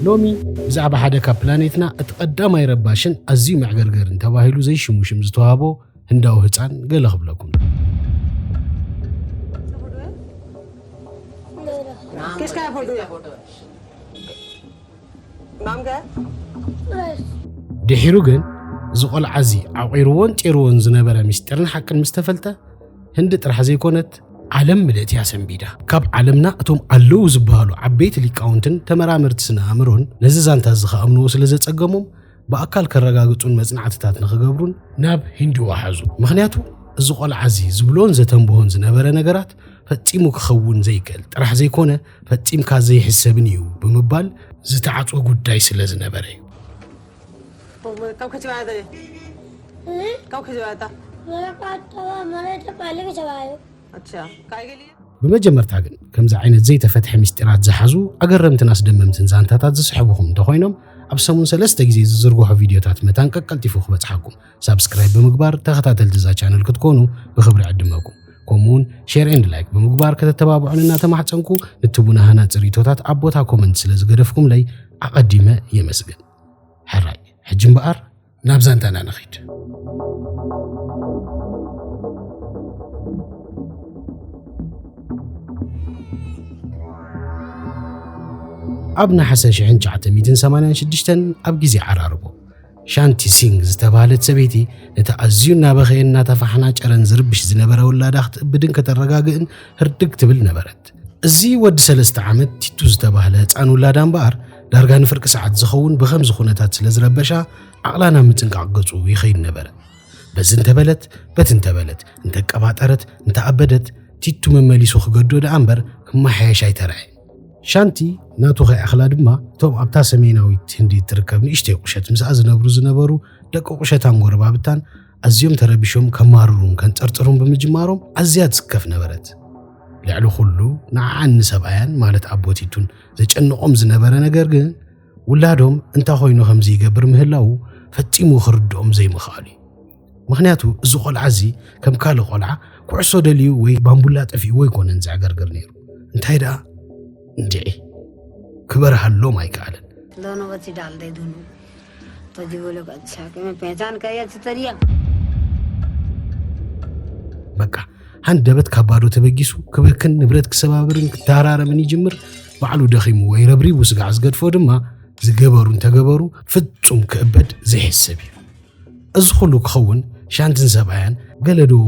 لومي بزعبة حدا كابلانيتنا اتقدام يرباشن أزيو معقرقرن تباهلو زي شموشم زتوهابو هنداو هتعان قال خبلكم किसका है फोटो नाम क्या है دحيرو جن زقل عزي عقيروان تيروان زنبرا مسترن حق المستفلته هند طرح زي كونت عالم ملئت يا سنبيدا كاب عالمنا اتوم علو زبالو عبيت ليقاونتن تمرامرت سنامرون نززانتا زخامنو ስለዘጸገሙም በአካል ከረጋግጡን መጽናዕትታት ንخገብሩን ናብ ሂንዲ ዋሐዙ ምክንያቱ ዝቆል ዓዚ ዝብሎን ዘተንበሆን ዝነበረ ነገራት ፈጺሙ ክኸውን ዘይከል ጥራሕ ዘይኮነ ፈጺምካ ዘይሕሰብን እዩ ብምባል ዝተዓጽወ ጉዳይ ስለ ዝነበረ कब खिंचवाया था ये कब खिंचवाया था मेरा पास था मैंने तो पहले खिंचवाया अच्छा काहे के लिए بمجمرታ ግን ከምዛ ዓይነት ዘይተፈትሐ ምስጢራት ዝሓዙ ኣገረምትን ኣስደመምትን ዛንታታት ዝስሕቡኹም እንተኾይኖም ኣብ ሰሙን 3 ግዜ ዝዝርግሑ ቪድዮታት መታን ቀልጢፉ ክበጽሓኩም ሳብስክራይብ ብምግባር ተኸታተልቲ ዛ ቻነል ክትኮኑ ብኽብሪ ዕድመኩም ከምኡውን ሼር ኤንድ ላይክ ብምግባር ከተተባብዑንና ተማሕፀንኩ ንትቡና ሃናፅሪቶታት ኣብ ቦታ ኮመንት ስለ ዝገደፍኩም ላይ ኣቐዲመ የመስግን ሕራይ ሕጂ እምበኣር ናብ ዛንታና ንኸይድ أبنا حسن شحن 1986 أبجي عراربو شانتي سينغ زتبالت سبيتي نتأزيونا بخينا تفحنا جرن زربش زنبرة ولا دخت بدن كترجاجن هردك تبل نبرت الزي ود سلست عمد تيتو زتبالت أنا ولا دانبار درجان فرق ساعات زخون بخمس خونتات سلزربشة عقلنا متنك عقصو ويخين نبرة بس انت بلت انت كباترت انت أبدت تيتو مملي سوخ جدود عنبر كم حياة شيء ترى شانتي ناتو خي أخلاد ما توم أبتا سميناوي تهندي تركب نيشتي قشت مساز نبرو دقو قشت عمقور بابتان أزيوم تربيشوم كمارون كانت أرترون بمجمارهم أزياد سكف نبرت لعلو خلو نعان سبعان مالت أبوتيتون زيج أنو أمز نبرا نقرقن ولادهم انتا خوينو خمزي قبر مهلاو فتيمو خردهم زي مخالي مخنياتو زقل عزي كم كالو قلعة كعصو دليو وي بامبولات أفي ويكون انزع قرقر نيرو انتهي دا انجعي كبرها اللوم هاي كعلن दोनों बच्चे डाल दे दोनों तो जी बोले अच्छा कि मैं पहचान कर अच्छी तरिया بقى هندبت كبارو تبجيسو كبركن نبرت كسبابرن كتارار من يجمر بعلو دخيمو ويربري وسقع زقد فودما زجبرون تجبرو فتوم كبد زي السبي أزخلو كخون شانتن سبعان قالدو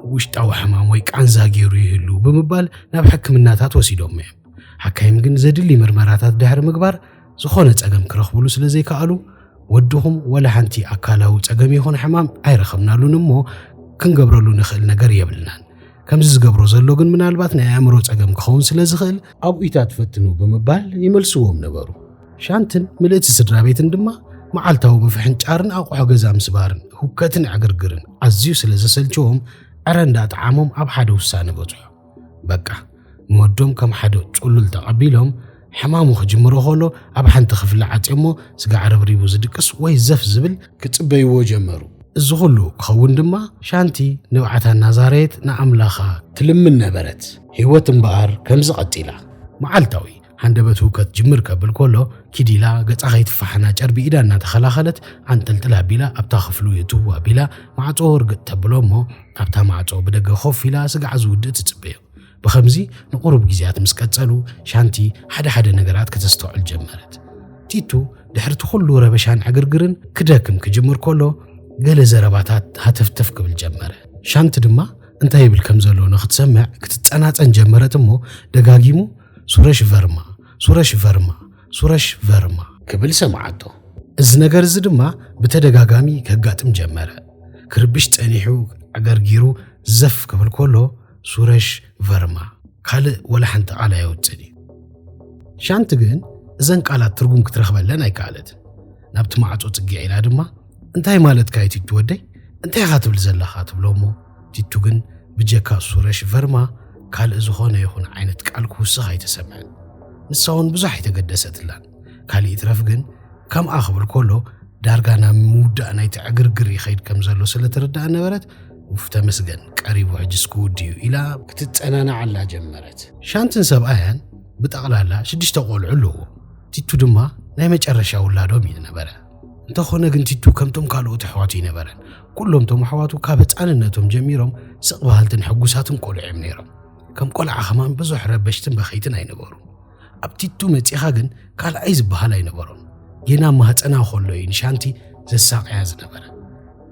وش تعو حمام ويك عن زاجيرو يهلو بمبال نبحكم الناتات وسيدهم مهم حكايم جن زدلي مرمراتات دهر مقبار زخونة أجمع كرخبولو سلزي كقالو ودهم ولا حنتي أكاله أجمع يخون حمام عيرخمنا له نمو كن جبرلو نخل نجاري بلنان كم زز جبرو زلوجن من الباتنا عمروت أجمع خون سلزخل أو إيتات فتنو بمبال يملسوهم نبرو شانتن ملئت السرابيت دما معلتهم بفحن شارن أو حاجة زام سبارن هكتن عقرقرن عزيو سلزسلجوهم أرندات عامهم أبحدو سانة بطح بقى مودهم كم حدو تقولوا لتقبلهم حمامو خجمرو هولو أبحن تخفل عتيمو سقع عربريبو زدكس ويزف زبل كتبيو جمرو الزغلو خون دما شانتي نوعتها النظاريت نعملاخا تلمن نبرت هيوة مبار كم زقتيلا معالتاوي هندبتو كتجمر قبل كله كديلا قد أغيت فحنا جربي إذا نتخلاخلت عن تلتلا بلا أبتا خفلو يتوها بلا معطور قد تبلومو أبتا معطور بدقى خوف لا سقع زود تتبيو بخمزي نقرب جزيات مسكتسلو شانتي حدا نجارات كتستوعب جمرت تيتو دحرت كله ربشان عقرقرن كداكم كجمر كله قال زرباتات هتفتف قبل جمرة شانت دما انتهي بالكمزلو ناخد سمع كتتأنات ان جمرت امو دقاقيمو سورش فرما قبل سمعته از نجار زدما بتدقاقامي كقاتم جمرة كربشت انيحو عقرقيرو زف قبل كله سورش فرما خالق ولا حنت على يوتسني شانت جن زنك على ترجم كترخبل لنا يكالت نبت معطو تجي إلى دما انتهي مالت كايتي تودي انتهي خاتب لزلا خاتب لومو تيتوجن بجكا سورش فرما قال زخونه يكون عينت قالك وسخ يتسمعن نساون بزح يتقدست لان قال يترفجن كم اخبر كله دارغانا مودا انا يتعقرقر يخيد كم زلو سلتردا نبرت وفتمسجن قريب وعجسكو ديو إلى كتتأنانا على جمرت شانتن سبعان بتقلالا شدش تقول علو ቲቱ ድማ ናይ መጨረሻ ውላዶም እዩ ነበረ እንተኾነ ግን ቲቱ ከምቶም ካልኦት ኣሕዋቱ ይነበረን ኩሎም ቶም ኣሕዋቱ ካብ ህፃንነቶም ጀሚሮም ስቕ ባህልትን ሕጉሳትን ቆልዑም ነይሮም ከም ቆልዓ ኸማን ብዙሕ ረበሽትን በኸይትን ኣይነበሩ ኣብ ቲቱ መፂኻ ግን ካልኣይ ዝበሃል ኣይነበሮም ጌና ማህፀና ኸሎ እዩ ንሻንቲ ዘሳቕያ ዝነበረ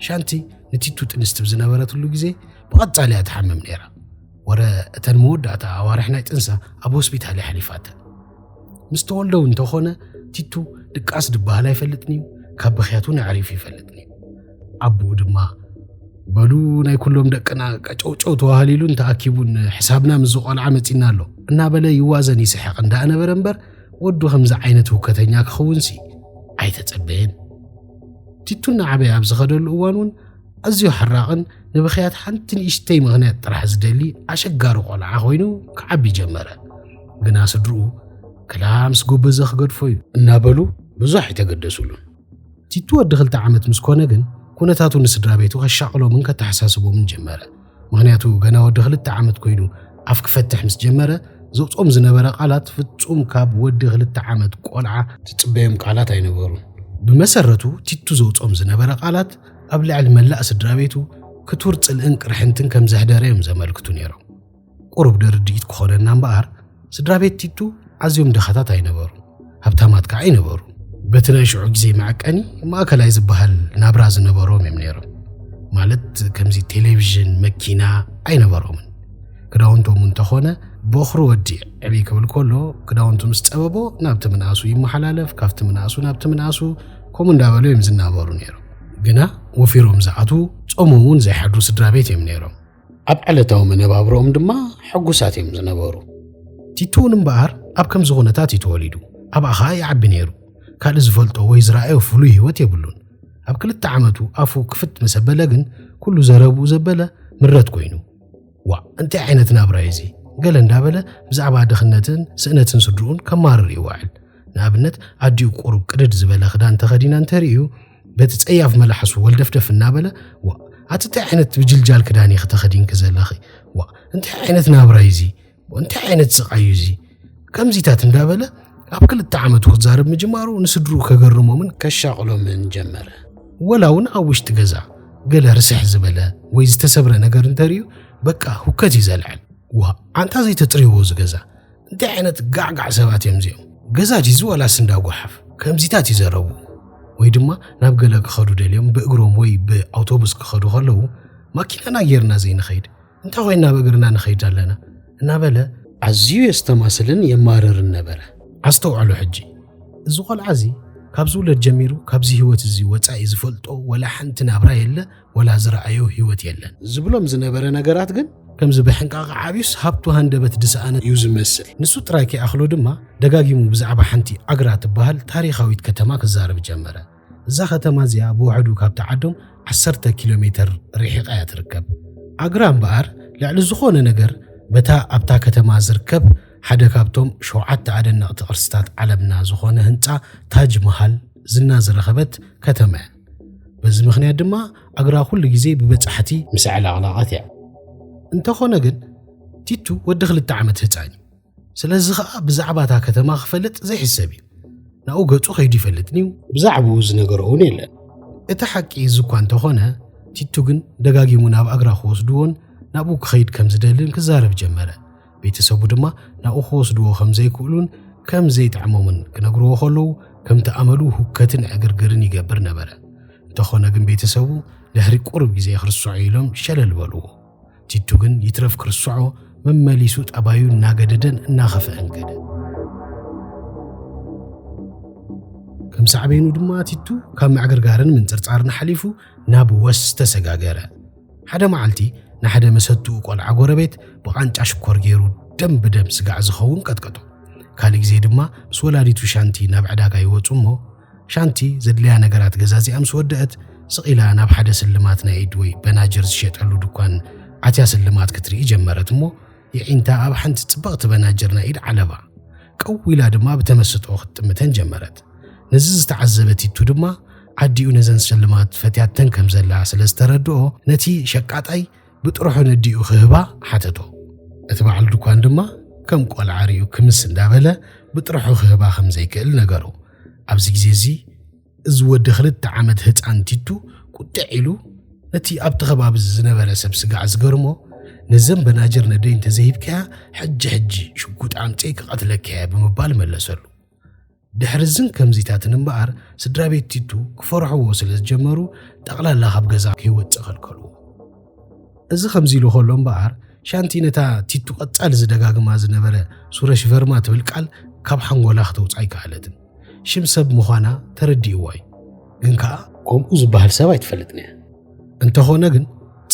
ሻንቲ ንቲቱ ጥንስቲ ብዝነበረትሉ ግዜ ብቐጻልያ ትሓምም ነይራ ወረ እተን መወዳእታ ኣዋርሕ ናይ ጥንሳ ኣብ ሆስፒታል ይሓሊፋተን ምስ ተወልደው እንተኾነ ቲቱ ድቃስ ድበሃል ኣይፈልጥን እዩ ካብ በኽያቱ ንዕሪፍ ይፈልጥን እዩ ኣቦኡ ድማ በሉ ናይ ኩሎም ደቅና ቀጨውጨው ተዋህሊሉ እንተኣኪቡን ሕሳብና ምስ ቆልዓ መፂና ኣሎ እናበለ ይዋዘን ይስሕቕ እንዳነበረ እምበር ወዱ ከምዚ ዓይነት ውከተኛ ክኸውንሲ ኣይተጸበየን ቲቱና ዓበይ ኣብ ዝኸደሉ እዋን እውን ኣዝዩ ሓራቕን ንብኽያት ሓንቲ ንእሽተይ ምኽንያት ጥራሕ ዝደሊ ኣሸጋሪ ቆልዓ ኮይኑ ክዓቢ ጀመረ ግና ስድርኡ ክላምስ ጎበዘ ክገድፎ እዩ እናበሉ ብዙሕ ይተገደሱሉን ቲቱ ወዲ 2 ዓመት ምስ ኮነ ግን ኩነታቱ ንስድራ ቤቱ ከሻቕሎምን ከተሓሳስቦምን ጀመረ ምክንያቱ ገና ወዲ 2 ዓመት ኮይኑ ኣፍ ክፈትሕ ምስ ጀመረ ዘውጾም ዝነበረ ቃላት ፍጹም ካብ ወዲ 2 ዓመት ቆልዓ ዝጽበዮም ቃላት ኣይነበሩን ብመሰረቱ ቲቱ ዘውጾም ዝነበረ ቃላት ኣብ ልዕሊ መላእ ስድራ ቤቱ ክቱር ጽልእን ቅርሕንትን ከም ዘሕደረዮም ዘመልክቱ ነይሮም ቁሩብ ድርድኢት ክኾነና እምበኣር ስድራ ቤት ቲቱ ኣዝዮም ድኻታት ኣይነበሩ ሃብታማት ከዓ ኣይነበሩ በቲ ናይ ሽዑ ግዜ መዐቀኒ ማእከላይ ዝበሃል ናብራ ዝነበሮም እዮም ነይሮም ማለት ከምዚ ቴሌቪዥን መኪና ኣይነበሮምን ክዳውንቶም እንተኾነ በኽሩ ወዲዕ ዕብይ ክብል ከሎ ክዳውንቱ ምስ ፀበቦ ናብቲ ምንኣሱ ይመሓላለፍ ካብቲ ምንኣሱ ናብቲ ምንኣሱ ከምኡ እንዳበሉ እዮም ዝናበሩ ነይሮም ግና ወፊሮም ዝኣቱ ጾሞም እውን ዘይሓድሩ ስድራ ቤት እዮም ነይሮም ኣብ ዕለታዊ መነባብሮኦም ድማ ሕጉሳት እዮም ዝነበሩ ቲቱ እምበኣር ኣብ ከምዚ ኩነታት ይተወሊዱ ኣብኣኻ ይዓቢ ነይሩ ካልእ ዝፈልጦ ወይ ዝረኣዮ ፍሉይ ህይወት የብሉን ኣብ 2 ዓመቱ ኣፉ ክፍት መሰበለ ግን ኩሉ ዘረብኡ ዘበለ ምረት ኮይኑ ዋ እንታይ ዓይነት ናብራ እዚ ገለ እንዳበለ ብዛዕባ ድኽነትን ስእነትን ስድሩን ከማርር ይዋዕል ንኣብነት ኣዲኡ ቁሩብ ቅድድ ዝበለ ክዳን ተኸዲና እንተርእዩ በቲ ፀያፍ መላሕሱ ወልደፍደፍ እናበለ ዋ ኣታይ ዓይነት ብጅልጃል ክዳን ይኽተኸዲንክ ዘለኺ ዋ እንታይ ዓይነት ናብራ እዚ እንታይ ዓይነት ስቃይ እዚ ከምዚታት እንዳበለ ኣብ 2 ዓመቱ ክዛረብ ምጅማሩ ንስድሩ ከገርሞምን ከሻቕሎምን ጀመረ ወላውን ኣብ ውሽጢ ገዛ ገለ ርስሕ ዝበለ ወይ ዝተሰብረ ነገር እንተርእዩ በቃ ሁከት ይዘልዓል ዋ ኣንታ ዘይተፅሪዎ ዝገዛ እንታይ ዓይነት ጋዕጋዕ ሰባት እዮም እዚኦም ገዛ ጂዙ ወላስ እንዳጓሓፍ ከምዚታት ይዘረቡ ወይ ድማ ናብ ገለ ክኸዱ ደልዮም ብእግሮም ወይ ብኣውቶቡስ ክኸዱ ከለዉ ማኪናና ጌርና ዘይንኸይድ እንታይ ኮይና ብእግርና ንኸይድ ኣለና እናበለ ኣዝዩ የስተማስልን የማርርን ነበረ ኣስተውዕሉ ሕጂ እዚ ቆልዓ እዚ ካብዚ ውለድ ጀሚሩ ካብዚ ህይወት እዚ ወፃኢ ዝፈልጦ ወላ ሓንቲ ናብራ የለ ወላ ዝረኣዮ ህይወት የለን ዝብሎም ዝነበረ ነገራት ግን ከምዚ ብሕንቃቕ ዓብዩስ ሃብቱ ሃንደበት ድስኣነ እዩ ዝመስል ንሱ ጥራይ ከኣኽሎ ድማ ደጋጊሙ ብዛዕባ ሓንቲ ኣግራ ትበሃል ታሪኻዊት ከተማ ክዛረብ ጀመረ እዛ ከተማ እዚኣ ብውሕዱ ካብቲ ዓዶም 10 ኪሎ ሜትር ርሒቓ እያ ትርከብ ኣግራ እምበኣር ልዕሊ ዝኾነ ነገር በታ ኣብታ ከተማ ዝርከብ ሓደ ካብቶም 7 ኣደነቕቲ ቅርስታት ዓለምና ዝኾነ ህንፃ ታጅ መሃል ዝና ዝረኸበት ከተማ እያ በዚ ምኽንያት ድማ ኣግራ ኩሉ ግዜ ብበጻሕቲ ምስ ዕላቕላቐት እያ እንተኾነ ግን ቲቱ ወዲ 2 ዓመት ህፃን ስለዚ ከዓ ብዛዕባ እታ ከተማ ክፈልጥ ዘይሕሰብ እዩ ናኡ ገጹ ከይዱ ይፈልጥን እዩ ብዛዕባኡ ዝነገሮ እውን የለን እቲ ሓቂ እዚ እኳ እንተኾነ ቲቱ ግን ደጋጊሙ ናብ ኣግራ ክወስድዎን ናብኡ ክኸይድ ከም ዝደልን ክዛረብ ጀመረ ቤተሰቡ ድማ ናብኡ ክወስድዎ ከም ዘይክእሉን ከም ዘይጥዕሞምን ክነግርዎ ከለዉ ከም ተኣመሉ ሁከትን ዕግርግርን ይገብር ነበረ እንተኾነ ግን ቤተሰቡ ድሕሪ ቁሩብ ግዜ ክርስዑ ኢሎም ሸለል በልዎ ቲቱ ግን ይትረፍ ክርስዑ መመሊሱ ጠባዩ እናገደደን እናኸፍአን ከደ ከም ሳዕቤኑ ድማ ቲቱ ካብ ማዕገርጋርን ምንፅርፃርን ሓሊፉ ናብ ወስ ተሰጋገረ ሓደ መዓልቲ ንሓደ መሰጥኡ ቆልዓ ጎረቤት ብቃንጫ ሽኮር ገይሩ ደም ብደም ስጋዕ ዝኸውን ቀጥቀጦ ካልእ ግዜ ድማ ምስ ወላዲቱ ሻንቲ ናብ ዕዳጋ ይወፁ እሞ ሻንቲ ዘድልያ ነገራት ገዛዚኣ ምስ ወደአት ስቂላ ናብ ሓደ ስልማት ናይ ኢድ ወይ በናጀር ዝሸጠሉ ድኳን ኣትያ ስልማት ክትርኢ ጀመረት እሞ የዒንታ ኣብ ሓንቲ ጽብቕቲ በናጀር ናይ ኢድ ዓለባ ቀዊላ ድማ ብተመስጦ ክትጥምተን ጀመረት ነዚ ዝተዓዘበት ቲቱ ድማ ዓዲኡ ነዘን ስልማት ፈትያተን ከም ዘላ ስለ ዝተረድኦ ነቲ ሸቃጣይ ብጥሩሑ ነዲኡ ክህባ ሓተቶ እቲ በዓል ድኳን ድማ كم قول عريو كمس اندابله بطرحو خهبا خمزي كل نغرو ابزي جزيزي ازود خلت عمد هصان تيتو قطعيلو نتي اب تخباب زنبره سبسغا ازغرمو نزم بناجر ندين تزيبكا حج شقوط امطيك قتلكا بمبال ملسلو دحرزن كمزيتاتن امبار سدرابيت تيتو كفرحو سلز جمرو تقلالا خاب غزا كيوت خلكلو እዚ ከምዚሉ ሆሎ እምበር ሻንቲ ነታ ቲቱ ቀጻል ዝደጋግማ ዝነበረ ሱረሽ ፈርማ ትብል ቃል ካብ ሓንጎላ ክትውጻይ ካለትን ሽም ሰብ ምዃና ተረዲእዋይ ግን ከዓ ከምኡ ዝበሃል ሰብ ኣይትፈልጥን እያ እንተኾነ ግን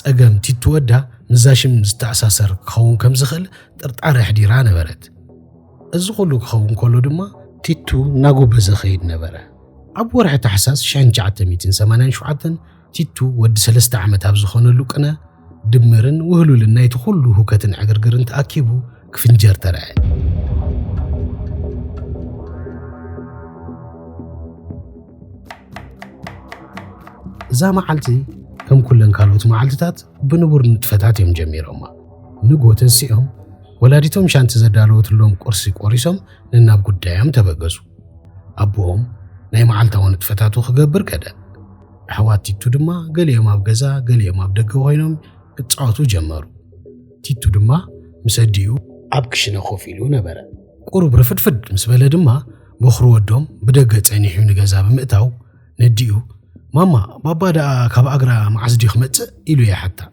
ጸገም ቲቱ ወዳ ምዛሽም ዝተኣሳሰር ክኸውን ከም ዝኽእል ጥርጣረ ሕዲራ ነበረት እዚ ኩሉ ክኸውን ከሎ ድማ ቲቱ ናጎበዘ ኸይድ ነበረ ኣብ ወርሒ ታሕሳስ 1987 ቲቱ ወዲ 3 ዓመት ኣብ ዝኾነሉ ቅነ دمرن وهلو لنايت خلو هكتن عقرقرن تأكيبو كفنجر ترعي زا معلتي كم كلن كالوت معلتات بنبور نتفتات يوم جميرهما نقوة تنسيهم ولاديتهم شان تزدالوت اللهم قرسي قريسهم لناب قدايام تبقزو أبوهم ناي معلتاون نتفتاتو خقبر كده حواتي تدما قال يوم أبقزا قال يوم أبدقو هينهم كتصعوتو جمرو تيتو دما مسديو عبكشنا خوفيلو نبره قرب رفدفد مسبله دما بخرو ودوم بدقه صنيحو نغزا بمئتاو نديو ماما بابا دا كاب اغرا معزدي خمص يلو يا حتى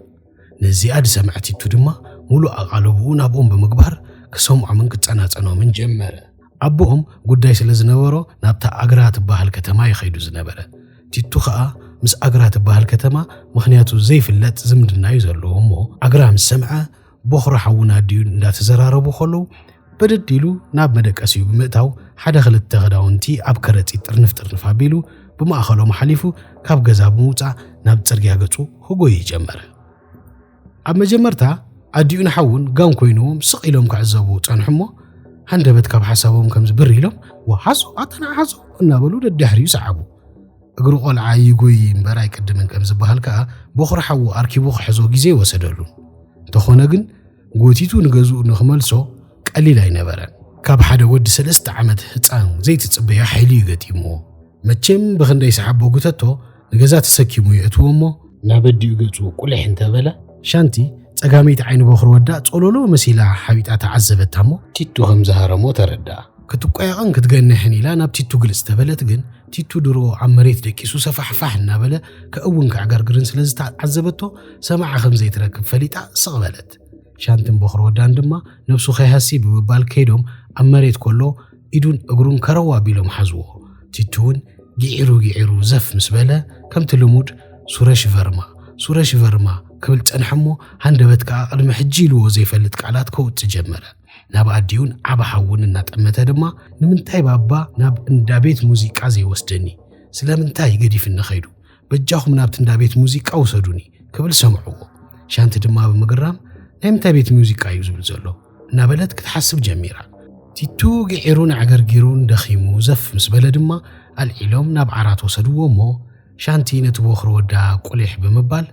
نزي اد سمعتيتو دما مولو اقالبو نابوم بمغبار كسمع من كصناصنو من جمره ابوهم غداي سلازنبرو نابتا اغرا تباهل كتما يخيدو زنبره تيتو خا مس أجرات بهال كتما مخنياتو زي فلات زمدنا يزلو همو أجرام السمعة بخرا حونا ديون لا تزراربو خلو بدديلو ناب مدك أسيو بمئتاو حدا خلت تغداونتي أبكرتي ترنف عبيلو بما أخلو محليفو كاب جزاب موتع ناب ترجع جتو هو يجمر أما جمرتها أديون حون قام كوينوم سقيلهم كعزابو تنحمو هندبت كاب حسابهم كم زبريلهم وحسو أتنا حسو نابلو الدحري يسعبو እግሩ ቆልዓ ይጎይ እምበር አይቀድምን ከም ዝበሃል ከዓ በኽሪ ሓው ኣርኪቡ ክሕዞ ግዜ ወሰደሉ እንተኾነ ግን ጎቲቱ ንገዝኡ ንኽመልሶ ቀሊል ኣይነበረን ካብ ሓደ ወዲ 3 ዓመት ህፃን ዘይትጽበያ ሓይሊ ይገጢሞ መቸም ብኽንደይ ሰዓቦ ጉተቶ ንገዛ ተሰኪሙ ይእትዎ እሞ ናበዲኡ ገጹ ቁልሕ እንተበለ ሻንቲ ጸጋሚት ዓይኒ በኽሪ ወዳ ጸሎሎ መሲላ ሓቢጣ ተዓዘበታ እሞ ቲቱ ከም ዝሃረሞ ተረዳ كتقايقن كتغنحن إلى ناب تيتو قلس تبلت جن تيتو درو عمريت دكيسو سفح نابله كأون كعقرقرن سلازت عزبتو سمع خمزة تركب فليتا صغبلت شانتن بخر ودان دما نفسو خيهاسي ببال كيدوم عمريت كله إدون أقرون كروا بيلوم حزوه تيتون جيعرو زف مسبلة كم تلمود سورش فرما كبلت أنحمو هندبتك عقل محجيلو وزي فلتك علات كوت تجمره ناب أديون عبا حاون النات أمتا دما نمنتاي بابا ناب اندابيت موسيقى زي وستني سلامنتاي قدي في النخيدو بجاهم ناب تندابيت موسيقى وصدوني قبل سمعوه شانت دما بمقرام نمتا بيت موسيقى يوزبل زلو نابلت كتحسب جميرا تيتو قعيرون عقرقيرون دخيمو زف مسبلا دما العلوم ناب عرات وصدوه مو شانتي نتبوخر ودا قوليح بمبال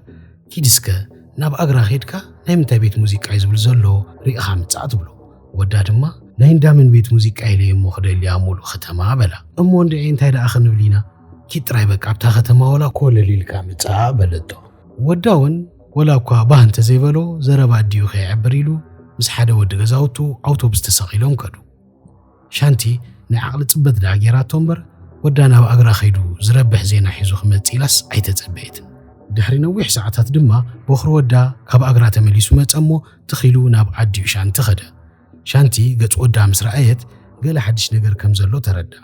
كيدسكا ناب أقرا خيدكا نمتا بيت موسيقى يوزبل زلو ريقها متساعد ودادما نين دامن بيت موسيقى إليه مخدل يعملو ختما بلا أمون دعين تايدا أخن بلينا كي ترايبك عبتا ختما ولا كل ليل كامل بلدو وداون ولا كوا باهن تزيبلو زربا ديو خي عبريلو مسحادة ودغزاوتو أوتوبس تساقيلهم كدو شانتي نعقل تبت داقيرات تنبر ودانا بأقرا خيدو زربح زينا حيزو خمت إلاس أي تتبيتن دحري نويح ساعتات دما بوخر ودا كاب أقرا تمليسو متأمو تخيلو ناب عديو شان تخده شانتي قد قدام مسرعيت قال حدش نقر كم زلو تردى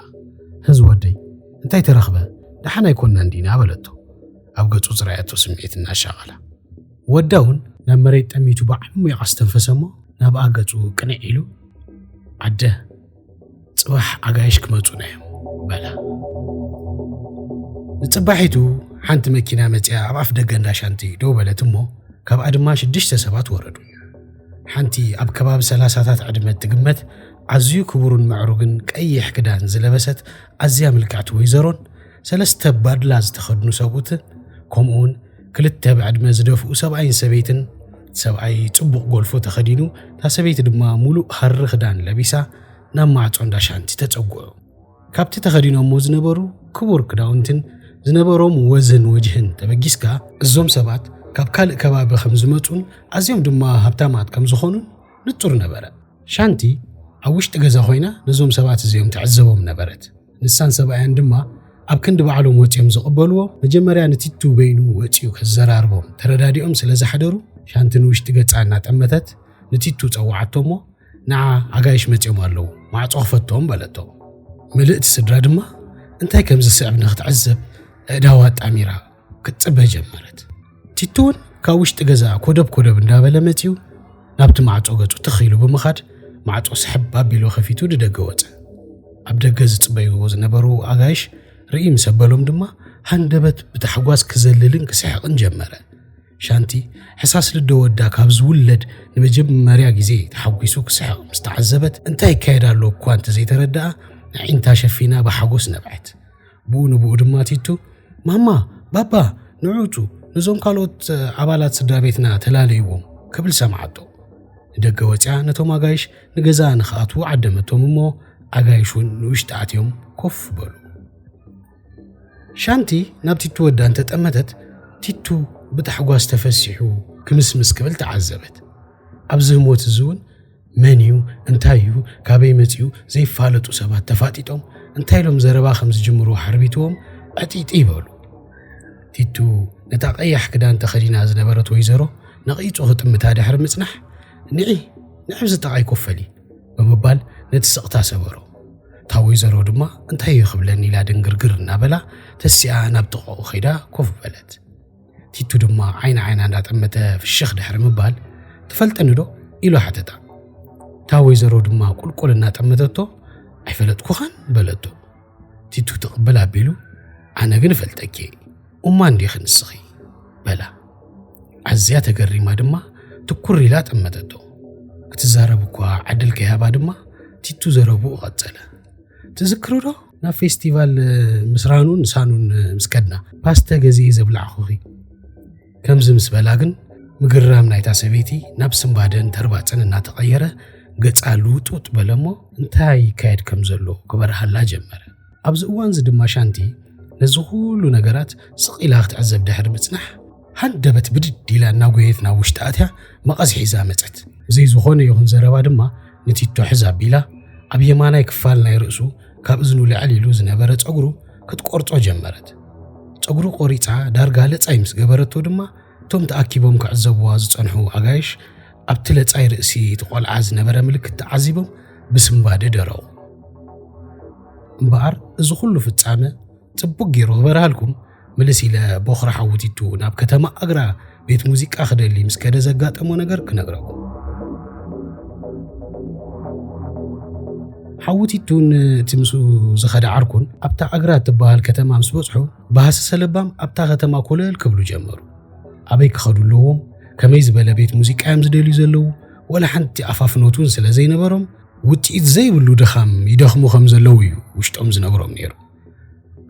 هز ودي انتاي ترخبه دحنا يكون عندنا بلدو أبقى تزرعيتو سمعيتنا شغلة وداون لما ريت أميتو بعمو يقصتن فسمو نبقى قدو كنعيلو عده صباح عقايش كمتو نايم بلا نتصباحيتو حانت مكينا متيا عباف دقن شانتي دو بلتمو كاب أدماش دشت سبات وردو حنتي أب كباب سلاسات عدمت تقمت عزيو كبرون معروقن كأي حكدان زلبست عزيا ملكعت ويزرون سلسته بادلاز تخدنو سابوت كومون كلته بعد ما زدفو 70 سبيتن ሰብኣይ ጽቡቕ ጎልፎ ተኸዲኑ ታሰበይቲ ድማ ሙሉእ ሃሪ ክዳን ለቢሳ ናብ ማዕጾ እንዳ ሻንቲ ተጸጉዑ ካብቲ ተኸዲኖሞ ዝነበሩ ክቡር ክዳውንትን ዝነበሮም ወዝን ወጅህን ተበጊስካ እዞም ሰባት ካብ ካልእ ከባቢ ከም ዝመጹን ኣዝዮም ድማ ሃብታማት ከም ዝኾኑን ንጹር ነበረ ሻንቲ ኣብ ውሽጢ ገዛ ኮይና ነዞም ሰባት እዚኦም ትዕዘቦም ነበረት ንሳን ሰብኣያን ድማ ኣብ ክንዲ በዓሎም ወጪኦም ዝቕበልዎ መጀመርያ ንቲቱ በይኑ ወጪኡ ክዘራርቦም ተረዳዲኦም ስለ ዝሓደሩ ሻንትን ውሽጢ ገጻ እናጠመተት ንቲቱ ጸዋዓቶሞ ንዓ ኣጋይሽ መጺኦም ኣለዉ ማዕጾ ክፈትዎም በለቶ ምልእቲ ስድራ ድማ እንታይ ከም ዝስዕብ ንኽትዕዘብ እዳዋ ጣሚራ ክትጽበ ጀመረት ቲቱን ካብ ውሽጢ ገዛ ኮደብ እንዳበለ መጺኡ ናብቲ ማዕጾ ገጹ ተኺሉ ብምኻድ ማዕጾ ስሕብ ኣቢሉ ኸፊቱ ደገ ወፀ ኣብ ደገ ዝጽበይዎ ዝነበሩ ኣጋይሽ ርኢ ምሰበሎም ድማ ሃንደበት ብታሕጓስ ክዘልልን ክስሕቕን ጀመረ ሻንቲ ሕሳስ ልደ ወዳ ካብ ዝውለድ ንመጀመርያ ግዜ ተሓጒሱ ክስሕቕ ምስ ተዓዘበት እንታይ ይካየድ ኣሎ እኳ እንተዘይተረድኣ ንዒንታ ሸፊና ብሓጎስ ነብዐት ብኡ ንብኡ ድማ ቲቱ ማማ ባባ ንዑፁ ነዞም ካልኦት ኣባላት ስድራ ቤትና ተላለይዎም ክብል ሰማዓቶ ንደገ ወፅያ ነቶም ኣጋይሽ ንገዛ ንኽኣትዉ ዓደመቶም እሞ ኣጋይሹን ንውሽጢ ኣትዮም ኮፍ በሉ ሻንቲ ናብ ቲቱ ወዳ እንተጠመተት ቲቱ ብታሕጓስ ተፈሲሑ ክምስምስ ክብል ተዓዘበት ኣብዚ ህሞት እዙውን መን እዩ እንታይ እዩ ካበይ መጺኡ ዘይፋለጡ ሰባት ተፋጢጦም እንታይ ኢሎም ዘረባ ከም ዝጅምሩ ሓርቢትዎም ዕጢጢ ይበሉ ቲቱ ነታ ቀያሕ ክዳን ተኸዲና ዝነበረት ወይዘሮ ነቒጹ ክጥምታ ድሕሪ ምጽናሕ ንዕብዚ ጠቓይ ኮፈሊ ብምባል ነቲ ስቕታ ሰበሮ እታ ወይዘሮ ድማ እንታይ እዩ ክብለኒ ኢላ ድንግርግር እናበላ ተሲኣ ናብ ጥቕኡ ኸይዳ ኮፍ በለት ቲቱ ድማ ዓይና እንዳጠመተ ፍሽኽ ድሕሪ ምባል ትፈልጠኒ ዶ ኢሉ ሓተታ እታ ወይዘሮ ድማ ቁልቁል እናጠመተቶ ኣይፈለጥኩኻን በለቶ ቲቱ ትቕበል ኣቢሉ ኣነ ግን ፈልጠኪ እማ እንዲኽ ንስኺ በላ ኣዝያ ተገሪማ ድማ ትኩር ኢላ ጠመተቶ ክትዛረብ እኳ ዓድል ከያባ ድማ ቲቱ ዘረብኡ ቐጸለ ትዝክሩ ዶ ናብ ፌስቲቫል ምስራኑን ሳኑን ምስከድና ፓስተ ገዜ ዘብላዕኹኺ ከምዚ ምስ በላ ግን ምግራም ናይታ ሰበይቲ ናብ ስምባደን ተርባፅን እናተቐየረ ገጻ ልውጥውጥ በለሞ እንታይ ይካየድ ከም ዘሎ ክበርሃላ ጀመረ ኣብዚ እዋን ዚ ድማ ሻንቲ ነዚ ኩሉ ነገራት ስቕ ክትዕዘብ ድሕሪ ምጽናሕ ሃንደበት ብድድ ኢላ እናጎየት ናብ ውሽጢ ኣትያ መቐስ ሒዛ መፀት ዘይዝኾነ ይኹን ዘረባ ድማ ንቲቶ ሕዛ ኣቢላ ኣብ የማናይ ክፋል ናይ ርእሱ ካብ እዝኑ ልዕል ኢሉ ዝነበረ ጸጉሩ ክትቆርጾ ጀመረት ጸጉሩ ቆሪጻ ዳርጋ ለጻይ ምስ ገበረቶ ድማ እቶም ተኣኪቦም ክዕዘብዋ ዝጸንሑ ኣጋይሽ ኣብቲ ለጻይ ርእሲ ትቖልዓ ዝነበረ ምልክት ተዓዚቦም ብስምባደ ደረው እምበኣር እዚ ኩሉ ፍጻመ ጽቡቕ ገይሩ ክበርሃልኩም ምልስ ኢለ ቦኽራ ሓውቲቱ ናብ ከተማ ኣግራ ቤት ሙዚቃ ክደሊ ምስ ከደ ዘጋጠሞ ነገር ክነግረኩም ሓውቲቱን ትምሱ ዝኸደ ዓርኩን ኣብታ ኣግራ ትበሃል ከተማ ምስ በጽሑ ባሃሰ ሰለባም ኣብታ ከተማ ኮለል ክብሉ ጀመሩ ኣበይ ክኸዱ ኣለዎም ከመይ ዝበለ ቤት ሙዚቃ እዮም ዝደልዩ ዘለዉ ወላ ሓንቲ ኣፋፍኖቱን ስለ ዘይነበሮም ውጢት ዘይብሉ ድኻም ይደኽሙ ከም ዘለዉ እዩ ውሽጦም ዝነግሮም ነይሩ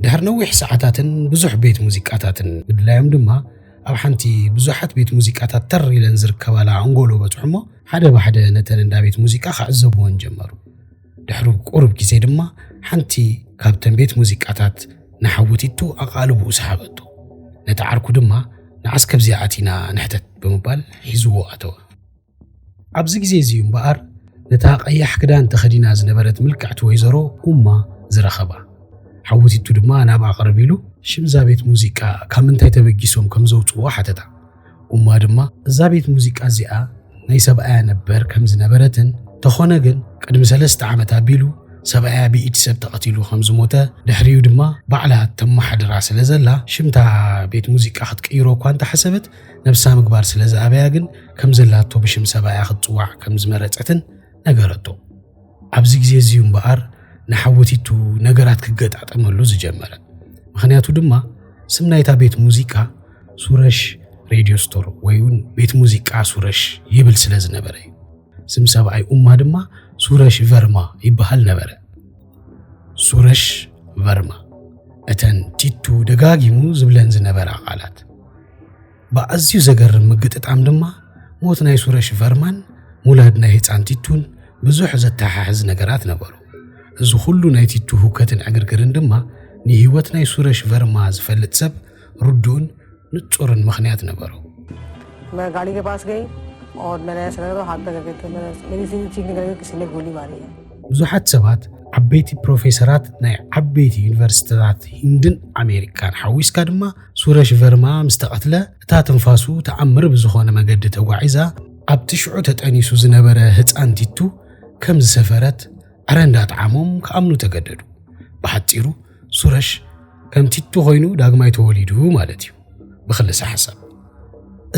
ድሕሪ ነዊሕ ሰዓታትን ብዙሕ ቤት ሙዚቃታትን ምድላዮም ድማ ኣብ ሓንቲ ብዙሓት ቤት ሙዚቃታት ተር ኢለን ዝርከባላ ኣንጎሎ በጽሑሞ ሓደ ባሓደ ነተን እንዳ ቤት ሙዚቃ ክዕዘብዎን ጀመሩ ድሕሪ ቁርብ ግዜ ድማ ሓንቲ ካብተን ቤት ሙዚቃታት ንሓውቲቱ ኣቓልቡ ሰሓበቶ ነቲ ዓርኩ ድማ ንዓስከብ ዚኣቲና ንሕተት ብምባል ሒዝዎ ኣተወ ኣብዚ ግዜ እዚዩ እምበኣር ነታ ቀያሕ ክዳን ተኸዲና ዝነበረት ምልክዕቲ ወይዘሮ እማ ዝረኸባ ሓውቲቱ ድማ ናብ ኣቕርብ ኢሉ ሽምዛ ቤት ሙዚቃ ካብ ምንታይ ተበጊሶም ከም ዘውፅዎ ሓተታ እማ ድማ እዛ ቤት ሙዚቃ እዚኣ ናይ ሰብኣያ ነበር ከም ዝነበረትን ተኾነ ግን ቅድሚ 3 ዓመት ኣቢሉ ሰብኣያ ብኢድ ሰብ ተቐቲሉ ከም ዝሞተ ድሕሪኡ ድማ ባዕላ ተመሓድራ ስለ ዘላ ሽምታ ቤት ሙዚቃ ክትቀይሮ እኳ እንተሓሰበት ነብሳ ምግባር ስለ ዝኣበያ ግን ከም ዘላቶ ብሽም ሰብኣያ ክትፅዋዕ ከም ዝመረፀትን ነገረቶ ኣብዚ ግዜ እዚዩ እምበኣር ንሓወቲቱ ነገራት ክገጣጠመሉ ዝጀመረ ምክንያቱ ድማ ስም ናይታ ቤት ሙዚቃ ሱረሽ ሬድዮ ስቶር ወይውን ቤት ሙዚቃ ሱረሽ ይብል ስለ ዝነበረ ስም ሰብኣይ እማ ድማ ሱረሽ ቨርማ ይበሃል ነበረ ሱረሽ ቨርማ እተን ቲቱ ደጋጊሙ ዝብለን ዝነበረ ቃላት በኣዝዩ ዘገርም ምግጥጣም ድማ موت ناي سورش فرمان مولاد ناي هيتان تيتون بزوح زتاحز نقرات نبرو إذا خلو ناي تيتو هوكاتن عقرقرن دما نهيوات ناي سورش فرماز فلت سب ردون نتورن مخنيات نبرو. मैं गाड़ी के पास गई और मैंने ऐसा लगा तो हाथ पे करके तो मेरी सीधी चीख निकल गई किसी ने गोली मारी है. ብዙሓት ሰባት ዓበይቲ ፕሮፌሰራት ናይ ዓበይቲ ዩኒቨርሲቲታት ሂንድን ኣሜሪካን ሓዊስካ ድማ ሱረሽ ቨርማ ምስ ተቐትለ እታ ትንፋሱ ተኣምር ብዝኾነ መገዲ ተጓዒዛ ኣብቲ ሽዑ ተጠኒሱ ዝነበረ ህፃን ቲቱ ከም ዝሰፈረት ኣረ እንዳጣዓሞም ከኣምኑ ተገደዱ። ብሓፂሩ ሱረሽ ከም ቲቱ ኮይኑ ዳግማይ ተወሊዱ ማለት እዩ ብኽልሲ ሓሳብ።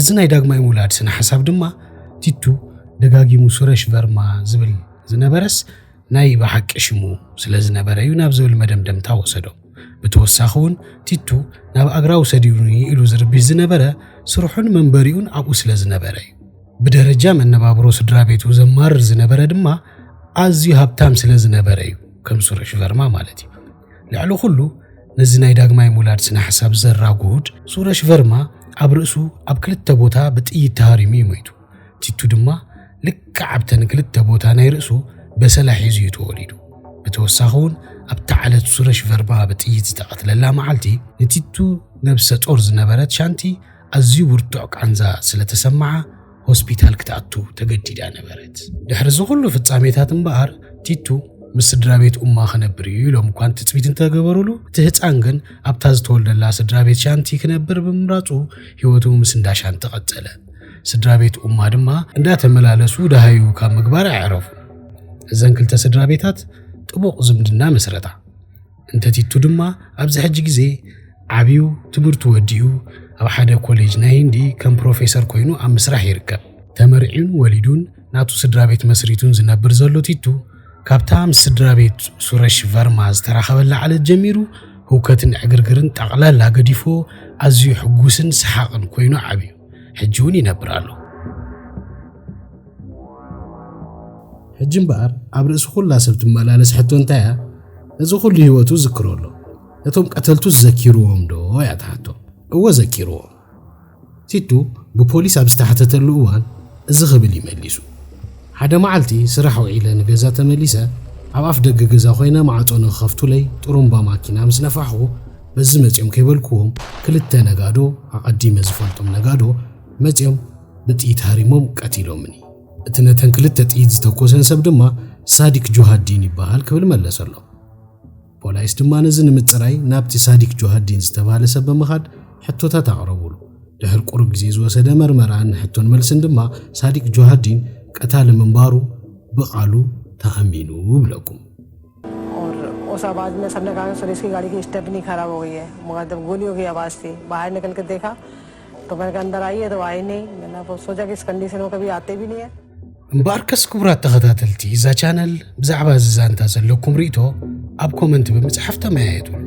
እዚ ናይ ዳግማይ ሙላድ ስነ ሓሳብ ድማ ቲቱ ደጋጊሙ ሱረሽ ቨርማ ዝብል ዝነበረስ ናይ በሓቂ ሽሙ ስለ ዝነበረ እዩ ናብ ዝብል መደምደምታ ወሰዶ። ብተወሳኺ እውን ቲቱ ናብ ኣግራው ሰዲዩኒ ኢሉ ዝርቢሕ ዝነበረ ስርሑን መንበሪኡን ኣብኡ ስለ ዝነበረ እዩ። ብደረጃ መነባብሮ ስድራ ቤቱ ዘማርር ዝነበረ ድማ ኣዝዩ ሃብታም ስለ ዝነበረ እዩ ከም ሱረሽ ቨርማ ማለት እዩ። ልዕሊ ኩሉ ነዚ ናይ ዳግማይ ሙላድ ስነ ሓሳብ ዘራጉድ ሱረሽ ቨርማ ኣብ ርእሱ ኣብ ክልተ ቦታ ብጥይት ተሃሪሙ ይሞይቱ። ቲቱ ድማ ልክዕ ኣብተን ክልተ ቦታ ናይ ርእሱ በሰላሕ ሒዙ ተወሊዱ። ብተወሳኺ እውን ኣብቲ ዓለት ሱረሽ ቨርማ ብጥይት ዝተቐትለላ መዓልቲ ንቲቱ ነብሰ ጦር ዝነበረት ሻንቲ ኣዝዩ ብርቱዕ ቃንዛ ስለተሰማዓ ሆስፒታል ክትኣቱ ተገዲዳ ነበረት። ድሕሪ ዝኹሉ ፍጻሜታት እምበኣር ቲቱ ምስ ስድራ ቤት እማ ክነብር እዩ ኢሎም እኳ ትፅቢት እንተገበሩሉ እቲ ህፃን ግን ኣብታ ዝተወልደላ ስድራ ቤት ሻንቲ ክነብር ብምምራፁ ህይወቱ ምስ እንዳ ሻንቲ ቀፀለ። ስድራ ቤት እማ ድማ እንዳተመላለሱ ደሃዩ ካብ ምግባር ኣዕረፉ። እዘን ክልተ ስድራ ቤታት ጥቡቕ ዝምድና መስረታ። እንተ ቲቱ ድማ ኣብዚ ሕጂ ግዜ ዓብዩ ትምህርቱ ወዲኡ ኣብ ሓደ ኮሌጅ ናይ ሂንዲ ከም ፕሮፌሰር ኮይኑ ኣብ ምስራሕ ይርከብ። ተመርዒን ወሊዱን ናቱ ስድራ ቤት መስሪቱን ዝነብር ዘሎ ቲቱ ካብታ ምስ ስድራ ቤት ሱረሽ ቨርማ ዝተራኸበላ ዓለት ጀሚሩ ህውከትን ዕግርግርን ጠቕላላ ገዲፎ ኣዝዩ ሕጉስን ሰሓቕን ኮይኑ ዓብዩ ሕጂ እውን ይነብር ኣሎ። ሕጂ እምበኣር ኣብ ርእሲ ኩላ ሰብ ትመላለስ ሕቶ እንታይ እያ? እዚ ኩሉ ህይወቱ ዝክሮ ኣሎ ነቶም ቀተልቱ ዘኪርዎም ዶ እያ ትሓቶ። እወ ዘኪርዎም። ቲቱ ብፖሊስ ኣብ ዝተሓተተሉ እዋን እዚ ክብል ይመሊሱ። ሓደ መዓልቲ ስራሕ ውዒለ ንገዛ ተመሊሰ ኣብ ኣፍ ደገ ገዛ ኮይነ ማዕፆ ንኽኸፍቱለይ ጥሩምባ ማኪና ምስ ነፋሕኹ በዚ መፂኦም ከይበልክዎም ክልተ ነጋዶ ኣቐዲመ ዝፈልጦም ነጋዶ መፂኦም ብጥይት ሃሪሞም ቀቲሎምኒ። እቲ ነተን ክልተ ጥይት ዝተኮሰን ሰብ ድማ ሳዲቅ ጆሃዲን ይበሃል ክብል መለሰሎ። ፖላይስ ድማ ነዚ ንምፅራይ ናብቲ ሳዲቅ ጆሃዲን ዝተባሃለ ሰብ ብምኻድ ሕቶታት ኣቕረቡሉ። ድሕሪ ቁሩብ ግዜ ዝወሰደ መርመራን ሕቶን መልስን ድማ ሳዲቅ ጆሃዲን ቀታሊ ምንባሩ ብቓሉ ተኣሚኑ ብለኩም። और उस आवाज में सबने कहा सुरेश की गाड़ी की स्टेपनी खराब हो गई है, मगर जब गोलियों की आवाज थी बाहर निकल के देखा तो मैंने अंदर आई है तो आई नहीं। मैंने सोचा कि इस कंडीशन में कभी आते भी नहीं है। እምበኣርከስ ክቡራት ተኸታተልቲ እዛ ቻነል ብዛዕባ እዚ ዛንታ ዘለኩም ርእቶ ኣብ ኮመንት ብምፅሓፍ ተመያየጡሉ።